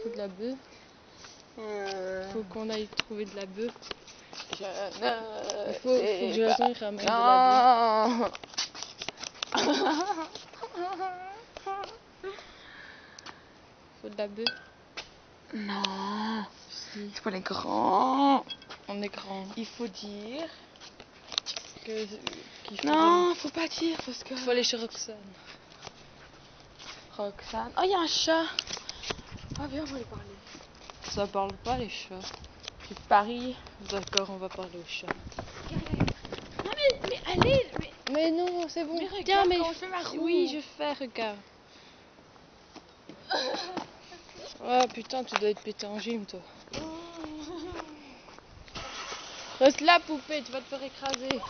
faut de la bœuf. Faut qu'on aille trouver de la bœuf. Il faut que Jason ramène de la bœuf. Faut de la bœuf. Non, Si. c'est pour les grands. On est grand. Il faut dire qu'il faut non, faut pas dire parce que... Il faut aller chez Roxane. Roxane. Oh, il y a un chat. Ah, viens, on va lui parler. Ça parle pas les chats. Tu paries. D'accord, on va parler aux chats. Non, mais allez, Mais non, c'est bon. Mais regarde, Tiens, mais quand je fais ma roue. oui, je fais, regarde. Ah putain, tu dois être pété en gym, toi. Reste là, poupée, tu vas te faire écraser.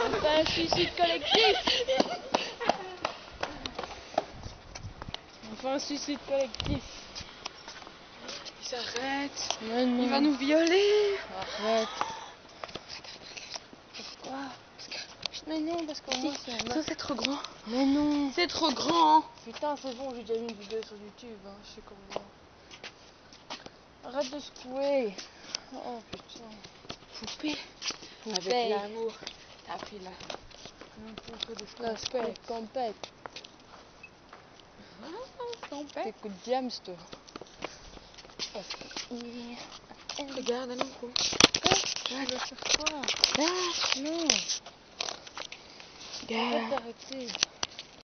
On fait un suicide collectif. On fait un suicide collectif. Il s'arrête. Mais non. Il va nous violer. Arrête. Pourquoi? Mais non, parce qu'au moins c'est un Ça, c'est trop grand. Mais non. C'est trop grand. Putain, c'est bon, j'ai déjà mis une vidéo sur YouTube, hein, je sais comment. Arrête de secouer. Oh putain. Poupée. Poupée. Avec l'amour. T'as pris là. La spec, compète. T'écoutes James, toi. Regarde, allons quoi. Tu veux faire quoi? Là. Non. Arrête d'arrêter.